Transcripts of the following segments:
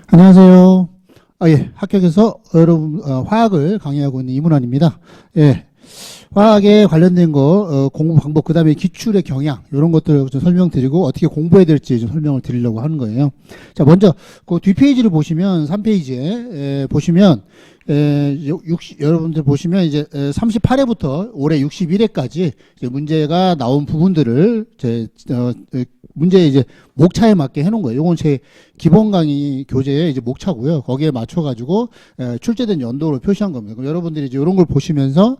안녕하세요. 예, 합격해서 여러분 화학을 강의하고 있는 이문환입니다. 예, 화학에 관련된 거 공부 방법 그다음에 기출의 경향 이런 것들을 좀 설명드리고 어떻게 공부해야 될지 좀 설명을 드리려고 하는 거예요. 자, 먼저 그 뒷페이지를 보시면 3페이지에 보시면 여러분들 보시면 이제 38회부터 올해 61회까지 이제 문제가 나온 부분들을 문제 이제 목차에 맞게 해놓은 거예요. 이건 제 기본 강의 교재의 이제 목차고요. 거기에 맞춰가지고 출제된 연도를 표시한 겁니다. 그럼 여러분들이 이제 이런 걸 보시면서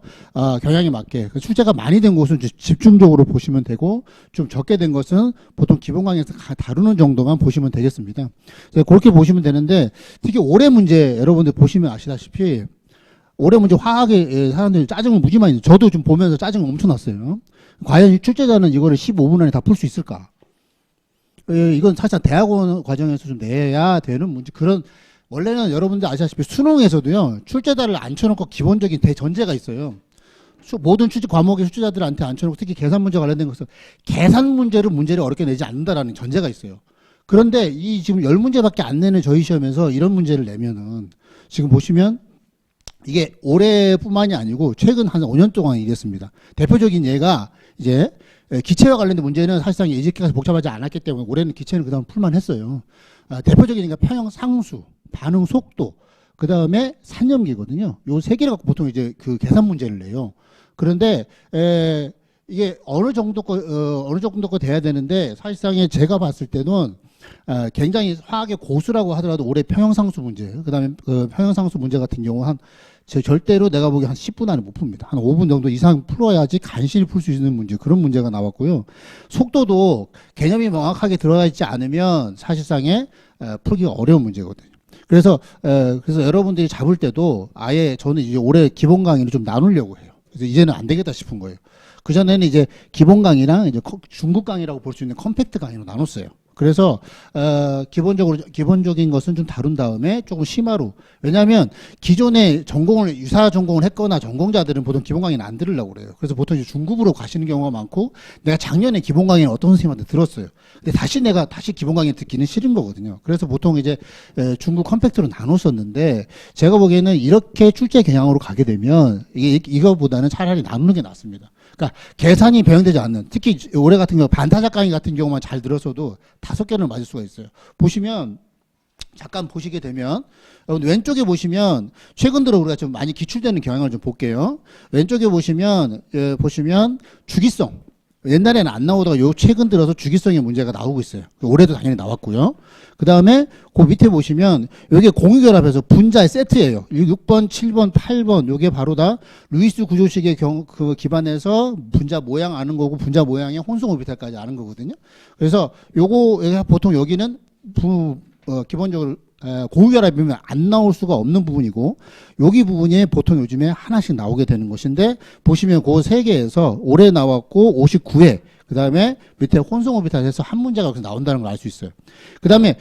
경향에 맞게 출제가 많이 된 곳은 집중적으로 보시면 되고 좀 적게 된 것은 보통 기본 강의에서 다루는 정도만 보시면 되겠습니다. 그렇게 보시면 되는데 특히 올해 문제 여러분들 보시면 아시다시피 올해 문제 화학에 사람들이 짜증을 무지 많이 저도 좀 보면서 짜증을 엄청 났어요. 과연 출제자는 이거를 15분 안에 다 풀 수 있을까? 이건 사실 대학원 과정에서 좀 내야 되는 문제. 원래는 여러분들 아시다시피 수능에서도요, 출제자를 앉혀놓고 기본적인 대전제가 있어요. 모든 과목의 출제자들한테 앉혀놓고 특히 계산 문제 관련된 것은 계산 문제를 어렵게 내지 않는다라는 전제가 있어요. 그런데 이 지금 10문제밖에 안 내는 저희 시험에서 이런 문제를 내면은 지금 보시면 이게 올해뿐만이 아니고 최근 한 5년 동안 이랬습니다. 대표적인 예가 이제 기체와 관련된 문제는 사실상 예지까지 복잡하지 않았기 때문에 올해는 기체는 그다음 풀만 했어요. 대표적인 게 평형 상수, 반응 속도, 그 다음에 산염기거든요. 요 세 개를 갖고 보통 이제 그 계산 문제를 내요. 그런데 이게 어느 정도 거 돼야 되는데 사실상에 제가 봤을 때는 굉장히 화학의 고수라고 하더라도 올해 평형상수 문제, 그다음에 평형상수 문제 같은 경우 절대로 내가 보기에 한 10분 안에 못 풉니다. 한 5분 정도 이상 풀어야지 간신히 풀 수 있는 문제, 그런 문제가 나왔고요. 속도도 개념이 명확하게 들어가 있지 않으면 사실상에 풀기가 어려운 문제거든요. 그래서 여러분들이 잡을 때도 아예 저는 이제 올해 기본 강의를 좀 나누려고 해요. 그래서 이제는 안 되겠다 싶은 거예요. 그전에는 이제 기본 강의랑 이제 중급 강의라고 볼 수 있는 컴팩트 강의로 나눴어요. 그래서 기본적인 것은 좀 다룬 다음에 조금 심화로, 왜냐하면 기존에 유사 전공을 했거나 전공자들은 보통 기본 강의는 안 들으려고 그래요. 그래서 보통 이제 중급으로 가시는 경우가 많고, 내가 작년에 기본 강의는 어떤 선생님한테 들었어요. 근데 다시 기본 강의 듣기는 싫은 거거든요. 그래서 보통 이제 중급 컴팩트로 나눴었는데, 제가 보기에는 이렇게 출제 경향으로 가게 되면 이거보다는 차라리 나누는 게 낫습니다. 그러니까 계산이 배영되지 않는, 특히 올해 같은 경우 반타작 강의 같은 경우만 잘 들었어도 5개는 맞을 수가 있어요. 보시면 잠깐 보시게 되면 왼쪽에 보시면 최근 들어 우리가 좀 많이 기출되는 경향을 좀 볼게요. 왼쪽에 보시면 주기성, 옛날에는 안 나오다가 최근 들어서 주기성의 문제가 나오고 있어요. 올해도 당연히 나왔고요. 그 다음에 그 밑에 보시면 여기 공유결합해서 분자의 세트예요. 6번, 7번, 8번 요게 바로 다 루이스 구조식의 그 기반에서 분자 모양 아는 거고 분자 모양의 혼성 오비탈까지 아는 거거든요. 그래서 보통 여기는 기본적으로 공유결합이면 안 나올 수가 없는 부분이고, 여기 부분이 보통 요즘에 하나씩 나오게 되는 것인데, 보시면 그 세 개에서 올해 나왔고 59회, 그 다음에 밑에 혼성 오비탈에서 한 문제가 여기서 나온다는 걸 알 수 있어요. 그 다음에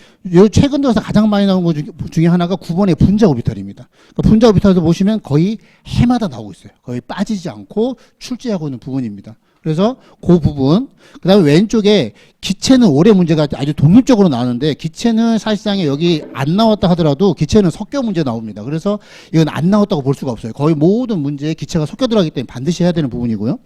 최근 들어서 가장 많이 나온 것 중에 하나가 9번의 분자 오비탈입니다. 그러니까 분자 오비탈도 보시면 거의 해마다 나오고 있어요. 거의 빠지지 않고 출제하고 있는 부분입니다. 그래서 그 부분, 그 다음에 왼쪽에 기체는 올해 문제가 아주 독립적으로 나오는데, 기체는 사실상에 여기 안 나왔다 하더라도 기체는 섞여 문제 나옵니다. 그래서 이건 안 나왔다고 볼 수가 없어요. 거의 모든 문제에 기체가 섞여 들어가기 때문에 반드시 해야 되는 부분이고요.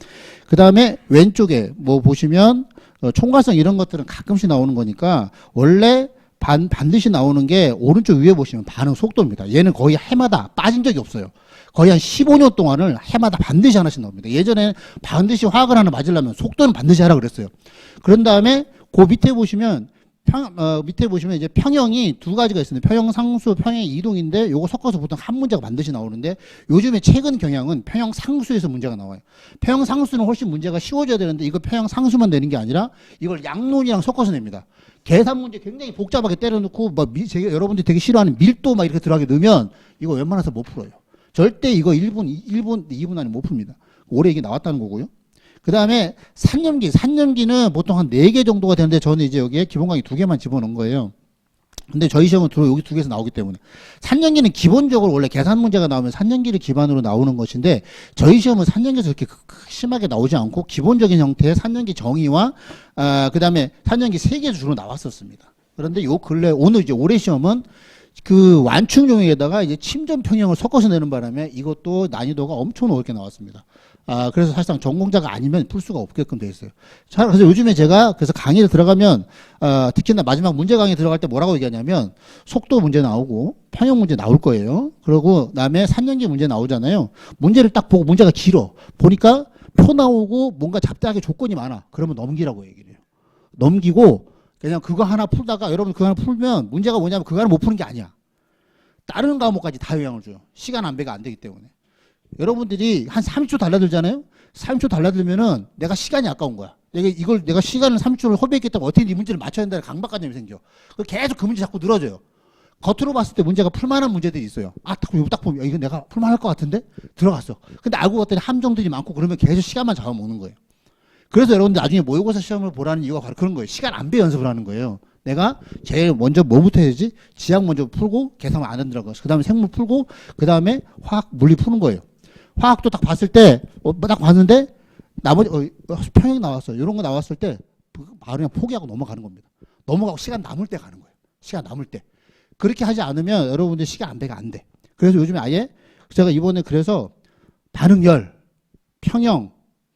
그 다음에 왼쪽에 보시면 총괄성 이런 것들은 가끔씩 나오는 거니까, 원래 반드시 나오는 게 오른쪽 위에 보시면 반응 속도입니다. 얘는 거의 해마다 빠진 적이 없어요. 거의 한 15년 동안을 해마다 반드시 하나씩 나옵니다. 예전에 반드시 화학을 하나 맞으려면 속도는 반드시 하라 그랬어요. 그런 다음에 그 밑에 보시면 이제 평형이 두 가지가 있습니다. 평형 상수, 평형 이동인데 요거 섞어서 보통 한 문제가 반드시 나오는데, 요즘에 최근 경향은 평형 상수에서 문제가 나와요. 평형 상수는 훨씬 문제가 쉬워져야 되는데, 이거 평형 상수만 내는 게 아니라 이걸 양론이랑 섞어서 냅니다. 계산 문제 굉장히 복잡하게 때려놓고 여러분들이 되게 싫어하는 밀도 막 이렇게 들어가게 넣으면 이거 웬만해서 못 풀어요. 절대 이거 1분, 2분 안에 못 풉니다. 올해 이게 나왔다는 거고요. 그 다음에 산염기는 보통 한 4개 정도가 되는데, 저는 이제 여기에 기본 강의 2개만 집어넣은 거예요. 근데 저희 시험은 주로 여기 2개에서 나오기 때문에. 산염기는 기본적으로 원래 계산 문제가 나오면 산염기를 기반으로 나오는 것인데, 저희 시험은 산염기에서 그렇게 심하게 나오지 않고 기본적인 형태의 산염기 정의와 그 다음에 산염기 3개에서 주로 나왔었습니다. 그런데 요 근래 오늘 이제 올해 시험은 그 완충종에다가 이제 침전 평형을 섞어서 내는 바람에 이것도 난이도가 엄청 어렵게 나왔습니다. 그래서 사실상 전공자가 아니면 풀 수가 없게끔 돼 있어요. 자, 그래서 요즘에 제가 그래서 강의를 들어가면, 특히나 마지막 문제 강의 들어갈 때 뭐라고 얘기하냐면, 속도 문제 나오고, 평형 문제 나올 거예요. 그리고 다음에 3년기 문제 나오잖아요. 문제를 딱 보고 문제가 길어. 보니까 표 나오고 뭔가 잡다하게 조건이 많아. 그러면 넘기라고 얘기를 해요. 넘기고, 그냥 그거 하나 풀다가 여러분 그거 하나 풀면 문제가 뭐냐면 그거 하나 못 푸는 게 아니야. 다른 과목까지 다 영향을 줘요. 시간 안배가 안 되기 때문에. 여러분들이 한 30초 달라들잖아요? 30초 달라들면은 내가 시간이 아까운 거야. 내가 시간을 30초를 허비했기 때문에 어떻게 이 문제를 맞춰야 된다는 강박관념이 생겨. 계속 그 문제 자꾸 늘어져요. 겉으로 봤을 때 문제가 풀만한 문제들이 있어요. 딱 보면, 이거 내가 풀만할 것 같은데? 들어갔어. 근데 알고 봤더니 함정들이 많고 그러면 계속 시간만 잡아먹는 거예요. 그래서 여러분들 나중에 모의고사 시험을 보라는 이유가 바로 그런 거예요. 시간 안배 연습을 하는 거예요. 내가 제일 먼저 뭐부터 해야지? 지학 먼저 풀고 계산 안 한다고. 그 다음에 생물 풀고, 그 다음에 화학, 물리 푸는 거예요. 화학도 딱 봤을 때, 딱 봤는데, 나머지, 평행 나왔어. 이런 거 나왔을 때, 바로 그냥 포기하고 넘어가는 겁니다. 넘어가고 시간 남을 때 가는 거예요. 시간 남을 때. 그렇게 하지 않으면 여러분들 시간 안배가 안 돼. 그래서 요즘에 아예, 제가 이번에 그래서 반응열, 평형,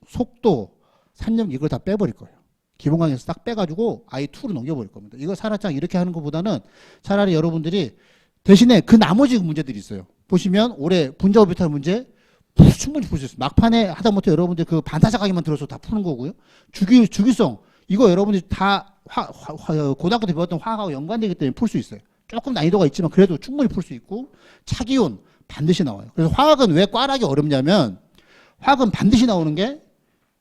속도, 산염 이걸 다 빼버릴 거예요. 기본 강의에서 딱 빼가지고 아예 2로 넘겨버릴 겁니다. 이거 사라짱 이렇게 하는 것보다는 차라리 여러분들이 대신에 그 나머지 문제들이 있어요. 보시면 올해 분자 오비탈 문제 충분히 풀 수 있어요. 막판에 하다못해 여러분들 그 반타작하기만 들어서 다 푸는 거고요. 주기성 이거 여러분들이 다 고등학교 때 배웠던 화학하고 연관되기 때문에 풀 수 있어요. 조금 난이도가 있지만 그래도 충분히 풀 수 있고 차기온 반드시 나와요. 그래서 화학은 왜 꽈락이 어렵냐면 화학은 반드시 나오는 게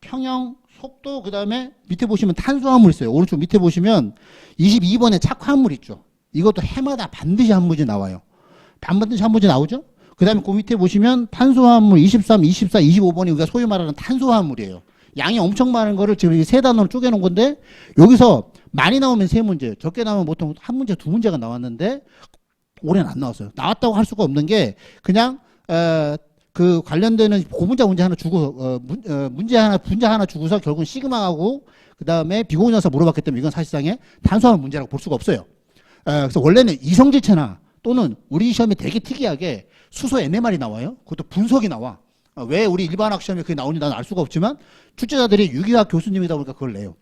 평형, 속도, 그 다음에 밑에 보시면 탄수화물 있어요. 오른쪽 밑에 보시면 22번에 착화물 있죠. 이것도 해마다 반드시 한 문제 나와요. 반드시 한 문제 나오죠? 그 다음에 그 밑에 보시면 탄수화물 23, 24, 25번이 우리가 소위 말하는 탄수화물이에요. 양이 엄청 많은 거를 지금 세 단어로 쪼개놓은 건데 여기서 많이 나오면 세 문제, 적게 나오면 보통 한 문제, 두 문제가 나왔는데 올해는 안 나왔어요. 나왔다고 할 수가 없는 게 그냥 그 관련되는 고분자 문제 하나 주고 문제 하나 주고서 결국은 시그마하고 그 다음에 비공유해서 물어봤기 때문에 이건 사실상의 탄수화물 문제라고 볼 수가 없어요. 그래서 원래는 이성질체나 또는 우리 시험에 되게 특이하게 수소 NMR이 나와요. 그것도 분석이 나와. 왜 우리 일반학 시험에 그게 나오는지 나는 알 수가 없지만 출제자들이 유기학 교수님이다 보니까 그걸 내요.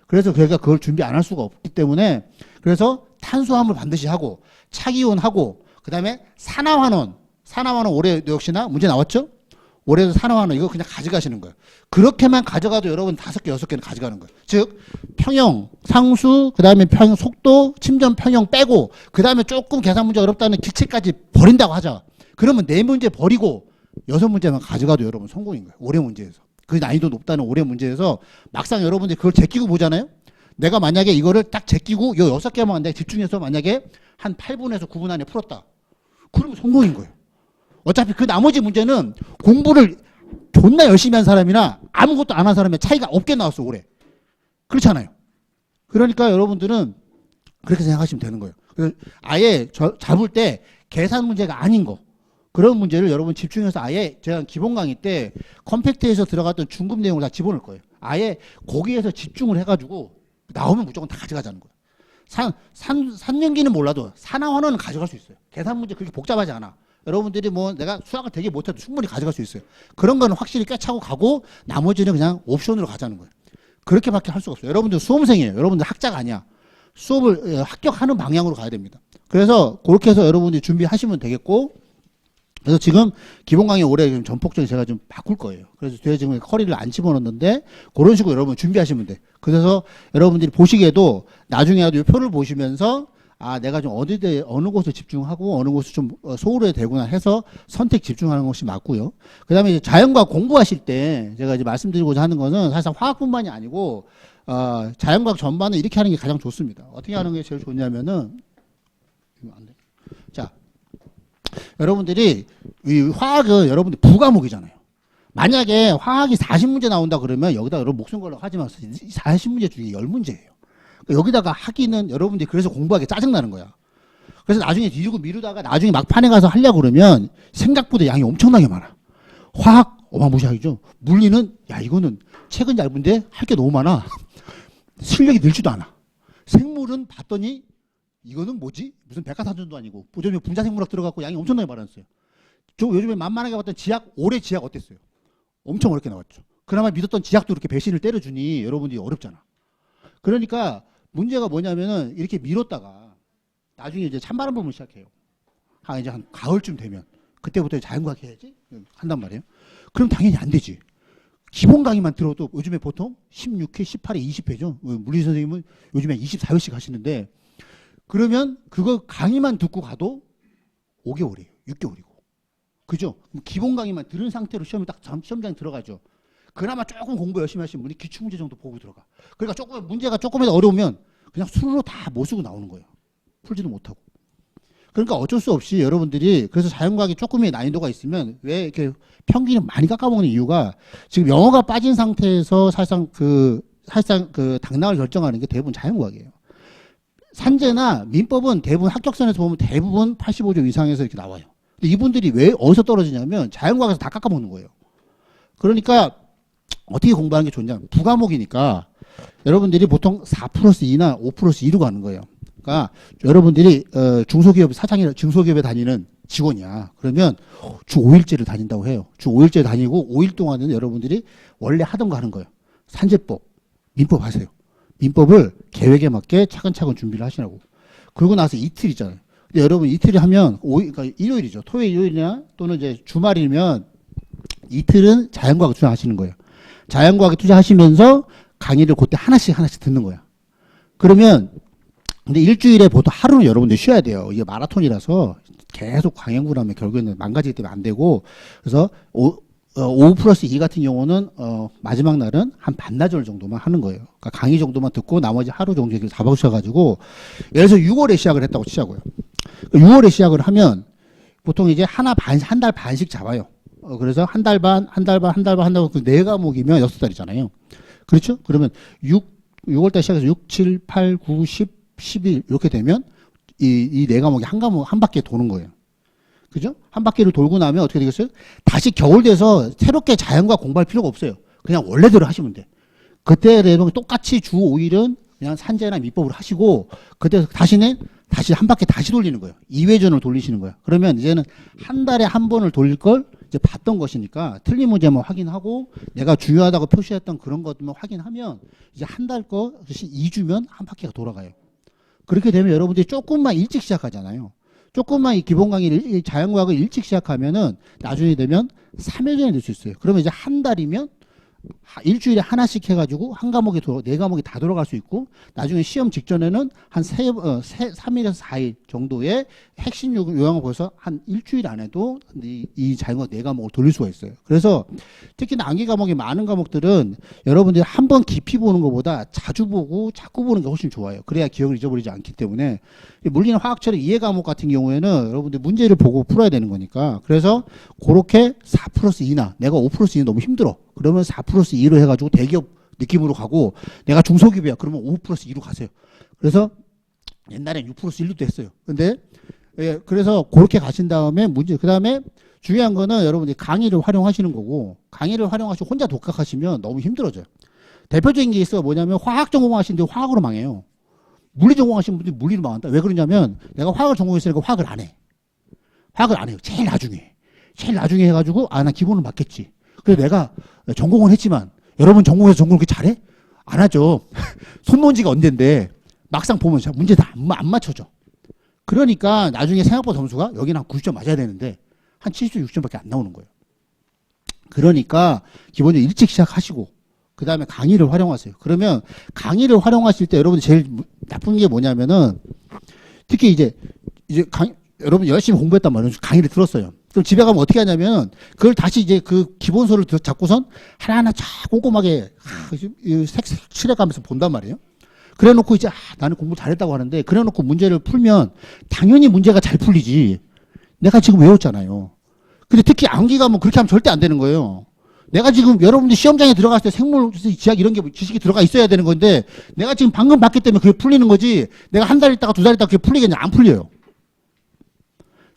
그래서 저희가 그걸 준비 안 할 수가 없기 때문에 그래서 탄수화물 반드시 하고 차기온 하고 그 다음에 산화환원 올해 역시나 문제 나왔죠? 올해도 산화환원 이거 그냥 가져가시는 거예요. 그렇게만 가져가도 여러분 5개, 6개는 가져가는 거예요. 즉 평형, 상수, 그 다음에 평형, 속도, 침전 평형 빼고 그 다음에 조금 계산 문제 어렵다는 기체까지 버린다고 하자. 그러면 4문제 버리고 6문제만 가져가도 여러분 성공인 거예요. 올해 문제에서. 그 난이도 높다는 올해 문제에서 막상 여러분들이 그걸 제끼고 보잖아요. 내가 만약에 이거를 딱 제끼고 이 6개만 내가 집중해서 만약에 한 8분에서 9분 안에 풀었다. 그러면 성공인 거예요. 어차피 그 나머지 문제는 공부를 존나 열심히 한 사람이나 아무것도 안 한 사람의 차이가 없게 나왔어 올해. 그렇잖아요. 그러니까 여러분들은 그렇게 생각하시면 되는 거예요. 그래서 아예 잡을 때 계산 문제가 아닌 거 그런 문제를 여러분 집중해서 아예 제가 기본 강의 때 컴팩트에서 들어갔던 중급 내용을 다 집어넣을 거예요. 아예 거기에서 집중을 해가지고 나오면 무조건 다 가져가자는 거예요. 산연기는 몰라도 산화환원은 가져갈 수 있어요. 계산 문제 그렇게 복잡하지 않아. 여러분들이 뭐 내가 수학을 되게 못해도 충분히 가져갈 수 있어요. 그런 거는 확실히 꿰차고 가고 나머지는 그냥 옵션으로 가자는 거예요. 그렇게밖에 할 수가 없어요. 여러분들 수험생이에요. 여러분들 학자가 아니야. 수업을 합격하는 방향으로 가야 됩니다. 그래서 그렇게 해서 여러분들이 준비하시면 되겠고 그래서 지금 기본 강의 올해 좀 전폭적으로 제가 좀 바꿀 거예요. 그래서 제가 지금 커리를 안 집어넣는데 그런 식으로 여러분 준비하시면 돼. 그래서 여러분들이 보시기에도 나중에라도 이 표를 보시면서 내가 좀 어느 곳에 집중하고 어느 곳에 좀 소홀해야 되구나 해서 선택 집중하는 것이 맞고요. 그 다음에 자연과학 공부하실 때 제가 이제 말씀드리고자 하는 것은 사실상 화학뿐만이 아니고, 자연과학 전반은 이렇게 하는 게 가장 좋습니다. 어떻게 하는 게 제일 좋냐면은, 자, 여러분들이 이 화학은 여러분들 부과목이잖아요. 만약에 화학이 40문제 나온다 그러면 여기다 여러분 목숨 걸고 하지 마세요. 40문제 중에 10문제예요. 여기다가 하기는 여러분들이 그래서 공부하기 짜증나는 거야. 그래서 나중에 뒤지고 미루다가 나중에 막판에 가서 하려고 그러면 생각보다 양이 엄청나게 많아. 화학 어마무시하죠. 물리는 이거는 책은 얇은데 할 게 너무 많아. 실력이 늘지도 않아. 생물은 봤더니 이거는 뭐지? 무슨 백과사전도 아니고 요즘에 분자생물학 들어갔고 양이 엄청나게 많았어요. 저 요즘에 만만하게 봤던 지약, 올해 지약 어땠어요? 엄청 어렵게 나왔죠. 그나마 믿었던 지약도 이렇게 배신을 때려주니 여러분들이 어렵잖아. 그러니까 문제가 뭐냐면은 이렇게 미뤘다가 나중에 이제 찬바람 불면 시작해요. 이제 한 가을쯤 되면 그때부터 자연과학 해야지 한단 말이에요. 그럼 당연히 안 되지. 기본 강의만 들어도 요즘에 보통 16회, 18회, 20회죠. 물리 선생님은 요즘에 24회씩 하시는데 그러면 그거 강의만 듣고 가도 5개월이에요. 6개월이고. 그죠? 기본 강의만 들은 상태로 시험에 딱 시험장에 들어가죠. 그나마 조금 공부 열심히 하신 분이 기출문제 정도 보고 들어가. 그러니까 조금 문제가 조금이라도 어려우면 그냥 수로로 다 못 쓰고 나오는 거예요. 풀지도 못하고. 그러니까 어쩔 수 없이 여러분들이 그래서 자연과학이 조금의 난이도가 있으면 왜 이렇게 평균을 많이 깎아먹는 이유가 지금 영어가 빠진 상태에서 사실상 그 당락을 결정하는 게 대부분 자연과학이에요. 산재나 민법은 대부분 합격선에서 보면 대부분 85점 이상에서 이렇게 나와요. 근데 이분들이 왜 어디서 떨어지냐면 자연과학에서 다 깎아먹는 거예요. 그러니까 어떻게 공부하는 게 좋냐? 부과목이니까 여러분들이 보통 4+2나 5+2로 가는 거예요. 그러니까 여러분들이 중소기업 사장이나 중소기업에 다니는 직원이야. 그러면 주 5일제를 다닌다고 해요. 주 5일제 다니고 5일 동안은 여러분들이 원래 하던 거 하는 거예요. 산재법, 민법 하세요. 민법을 계획에 맞게 차근차근 준비를 하시라고. 그러고 나서 이틀 있잖아요. 근데 여러분 이틀을 하면 그러니까 일요일이죠. 토요일, 일요일이나 또는 이제 주말이면 이틀은 자연과학 투자하시는 거예요. 자연과학에 투자하시면서 강의를 그때 하나씩 듣는 거야. 그러면 근데 일주일에 보통 하루는 여러분들 쉬어야 돼요. 이게 마라톤이라서 계속 강의 연구를 하면 결국에는 망가지기 때문에 안 되고 그래서 5+2 같은 경우는 마지막 날은 한 반나절 정도만 하는 거예요. 그러니까 강의 정도만 듣고 나머지 하루 정도 이렇게 잡아주셔가지고 예를 들어서 6월에 시작을 했다고 치자고요. 6월에 시작을 하면 보통 이제 한 달 반씩 잡아요. 그래서 한 달 반, 그 4과목이면 6달이잖아요. 그렇죠? 그러면 6월달 시작해서 6, 7, 8, 9, 10, 11 이렇게 되면 이 4과목이 한 바퀴 도는 거예요. 그죠? 한 바퀴를 돌고 나면 어떻게 되겠어요? 다시 겨울 돼서 새롭게 자연과학 공부할 필요가 없어요. 그냥 원래대로 하시면 돼. 그때 내용 똑같이 주 5일은 그냥 산재나 민법으로 하시고 그때 다시 한 바퀴 다시 돌리는 거예요. 2회전을 돌리시는 거예요. 그러면 이제는 한 달에 한 번을 돌릴 걸 이제 봤던 것이니까 틀린 문제만 확인하고 내가 중요하다고 표시했던 그런 것만 확인하면 이제 한 달 거 2주면 한 바퀴가 돌아가요. 그렇게 되면 여러분들이 조금만 일찍 시작하잖아요. 조금만 이 기본 강의를 자연과학을 일찍 시작하면은 나중에 되면 3회전이 될 수 있어요. 그러면 이제 한 달이면 일주일에 하나씩 해가지고 한 과목에 4과목이 다 돌아갈 수 있고 나중에 시험 직전에는 한 3일에서 4일 정도의 핵심 요양을 보여서 한 일주일 안에도 이 자연과학 4과목을 돌릴 수가 있어요. 그래서 특히 암기 과목이 많은 과목들은 여러분들이 한 번 깊이 보는 것보다 자주 보고 자꾸 보는 게 훨씬 좋아요. 그래야 기억을 잊어버리지 않기 때문에 물리나 화학처럼 이해 과목 같은 경우에는 여러분들 문제를 보고 풀어야 되는 거니까 그래서 그렇게 4+2나 내가 5+2는 너무 힘들어. 그러면 4+2로 해가지고 대기업 느낌으로 가고 내가 중소기업이야. 그러면 5+2로 가세요. 그래서 옛날엔 6+1도 했어요. 근데 예, 그래서 그렇게 가신 다음에 그 다음에 중요한 거는 여러분들이 강의를 활용하시는 거고 강의를 활용하시고 혼자 독학하시면 너무 힘들어져요. 대표적인 케이스가 뭐냐면 화학 전공하시는데 화학으로 망해요. 물리 전공하시는 분들이 물리로 망한다. 왜 그러냐면 내가 화학을 전공했으니까 화학을 안 해. 화학을 안 해요. 제일 나중에 해가지고 나 기본은 맞겠지. 그래서 내가 전공은 했지만 여러분 전공해서 전공 그렇게 잘해? 안 하죠. 손먼지가 언젠데 막상 보면 문제 다 안 맞춰져. 그러니까 나중에 생각보다 점수가 여기는 한 90점 맞아야 되는데 한 70점, 60점밖에 안 나오는 거예요. 그러니까 기본적으로 일찍 시작하시고 그 다음에 강의를 활용하세요. 그러면 강의를 활용하실 때 여러분 제일 나쁜 게 뭐냐면은 특히 이제 여러분 열심히 공부했단 말이에요. 강의를 들었어요. 그럼 집에 가면 어떻게 하냐면 그걸 다시 이제 그 기본서를 잡고선 하나하나 쫙 꼼꼼하게 색칠해가면서 본단 말이에요. 그래 놓고 이제 나는 공부 잘했다고 하는데 그래 놓고 문제를 풀면 당연히 문제가 잘 풀리지. 내가 지금 외웠잖아요. 근데 특히 암기 가면 그렇게 하면 절대 안 되는 거예요. 내가 지금 여러분들 시험장에 들어갔을 때 생물, 지학 이런 게 지식이 들어가 있어야 되는 건데 내가 지금 방금 봤기 때문에 그게 풀리는 거지 내가 한 달 있다가 2달 있다가 그게 풀리겠냐? 안 풀려요.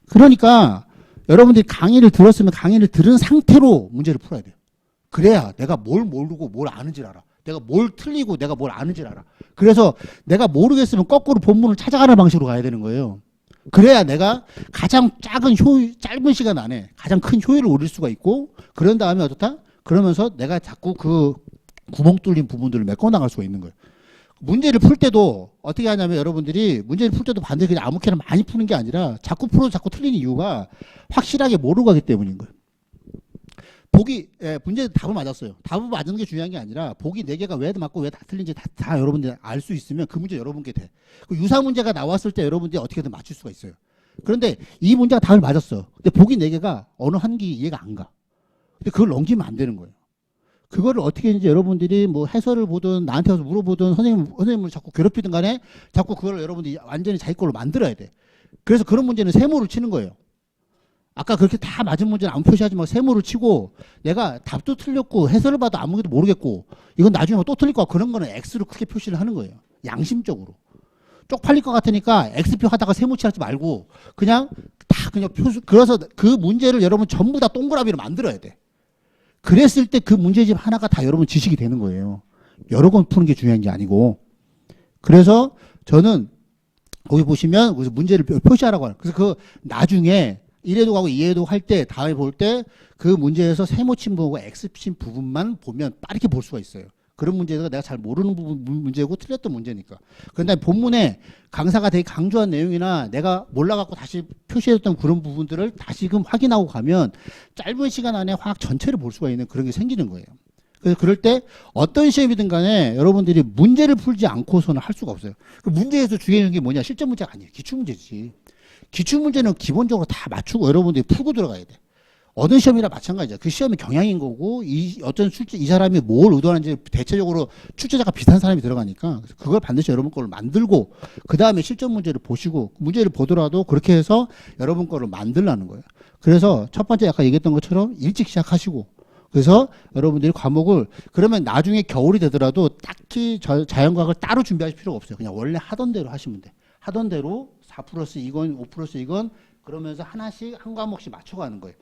그러니까 여러분들이 강의를 들었으면 강의를 들은 상태로 문제를 풀어야 돼요. 그래야 내가 뭘 모르고 뭘 아는지를 알아. 내가 뭘 틀리고 내가 뭘 아는지를 알아. 그래서 내가 모르겠으면 거꾸로 본문을 찾아가는 방식으로 가야 되는 거예요. 그래야 내가 가장 짧은 시간 안에 가장 큰 효율을 올릴 수가 있고, 그런 다음에 어떻다? 그러면서 내가 자꾸 그 구멍 뚫린 부분들을 메꿔나갈 수가 있는 거예요. 문제를 풀 때도 어떻게 하냐면, 여러분들이 문제를 풀 때도 반드시 그냥 아무렇게나 많이 푸는 게 아니라 자꾸 풀어도 자꾸 틀리는 이유가 확실하게 모르고 가기 때문인 거예요. 문제 답을 맞았어요. 답을 맞는 게 중요한 게 아니라 보기 4개가 왜 맞고 왜 다 틀린지 다 여러분들이 알 수 있으면 그 문제 여러분께 돼. 그 유사 문제가 나왔을 때 여러분들이 어떻게든 맞출 수가 있어요. 그런데 이 문제가 답을 맞았어. 근데 보기 4개가 어느 한기 이해가 안 가. 근데 그걸 넘기면 안 되는 거예요. 그거를 어떻게 이제 여러분들이 뭐 해설을 보든 나한테 와서 물어보든 선생님을 자꾸 괴롭히든 간에 자꾸 그걸 여러분들이 완전히 자기 걸로 만들어야 돼. 그래서 그런 문제는 세모를 치는 거예요. 아까 그렇게 다 맞은 문제는 아무 표시하지 말고 세모를 치고, 내가 답도 틀렸고 해설을 봐도 아무것도 모르겠고 이건 나중에 또 틀릴 거 같고 그런 거는 X로 크게 표시를 하는 거예요. 양심적으로. 쪽팔릴 것 같으니까 X표 하다가 세모 칠하지 말고 그냥 다 그냥 표수. 그래서 그 문제를 여러분 전부 다 동그라미로 만들어야 돼. 그랬을 때 그 문제집 하나가 다 여러분 지식이 되는 거예요. 여러 번 푸는 게 중요한 게 아니고. 그래서 저는 거기 보시면 문제를 표시하라고 하는. 그래서 그 나중에 1회도 가고 2회도 할 때 다음에 볼 때 그 문제에서 세모친 부분과 X친 부분만 보면 빠르게 볼 수가 있어요. 그런 문제가 내가 잘 모르는 부분 문제고 틀렸던 문제니까. 그런데 본문에 강사가 되게 강조한 내용이나 내가 몰라갖고 다시 표시했던 그런 부분들을 다시금 확인하고 가면 짧은 시간 안에 화학 전체를 볼 수가 있는 그런 게 생기는 거예요. 그래서 그럴 때 어떤 시험이든 간에 여러분들이 문제를 풀지 않고서는 할 수가 없어요. 그 문제에서 중요한 게 뭐냐? 실전 문제가 아니에요. 기출문제지. 기출문제는 기본적으로 다 맞추고 여러분들이 풀고 들어가야 돼. 어느 시험이나 마찬가지야. 그 시험이 경향인 거고, 이 사람이 뭘 의도하는지 대체적으로 출제자가 비슷한 사람이 들어가니까, 그걸 반드시 여러분 거를 만들고, 그 다음에 실전 문제를 보시고, 문제를 보더라도 그렇게 해서 여러분 거를 만들라는 거예요. 그래서 첫 번째 아까 얘기했던 것처럼 일찍 시작하시고, 그래서 여러분들이 과목을, 그러면 나중에 겨울이 되더라도 딱히 자연과학을 따로 준비하실 필요가 없어요. 그냥 원래 하던 대로 하시면 돼. 하던 대로 4 플러스 이건, 5 플러스 이건, 그러면서 하나씩 한 과목씩 맞춰가는 거예요.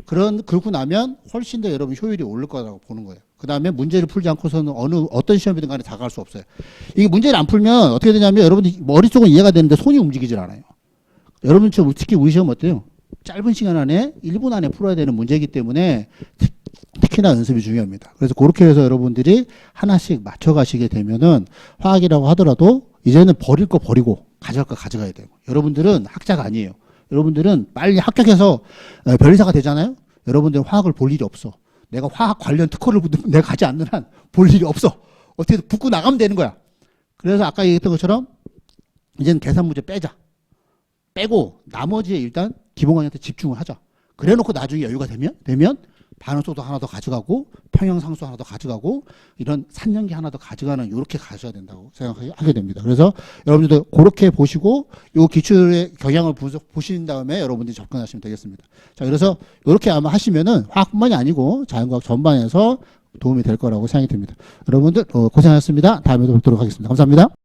그러고 나면 훨씬 더 여러분 효율이 오를 거라고 보는 거예요. 그 다음에 문제를 풀지 않고서는 어떤 시험이든 간에 다가갈 수 없어요. 이게 문제를 안 풀면 어떻게 되냐면 여러분들 머릿속은 이해가 되는데 손이 움직이질 않아요. 여러분처럼 특히 우리 시험 어때요? 짧은 시간 안에 1분 안에 풀어야 되는 문제이기 때문에 특히나 연습이 중요합니다. 그래서 그렇게 해서 여러분들이 하나씩 맞춰가시게 되면은 화학이라고 하더라도 이제는 버릴 거 버리고 가져갈 거 가져가야 되고, 여러분들은 학자가 아니에요. 여러분들은 빨리 합격해서 변리사가 되잖아요. 여러분들은 화학을 볼 일이 없어. 내가 화학 관련 특허를 내가 가지 않는 한 볼 일이 없어. 어떻게 붙고 나가면 되는 거야. 그래서 아까 얘기했던 것처럼 이제는 계산 문제 빼자. 빼고 나머지에 일단 기본 강의한테 집중을 하자. 그래 놓고 나중에 여유가 되면 반응속도 하나 더 가져가고 평형상수 하나 더 가져가고 이런 산연기 하나 더 가져가는, 이렇게 가셔야 된다고 생각하게 됩니다. 그래서 여러분들도 그렇게 보시고 요 기출의 경향을 보신 다음에 여러분들이 접근하시면 되겠습니다. 자, 그래서 이렇게 아마 하시면은 화학뿐만이 아니고 자연과학 전반에서 도움이 될 거라고 생각이 듭니다. 여러분들 고생하셨습니다. 다음에도 뵙도록 하겠습니다. 감사합니다.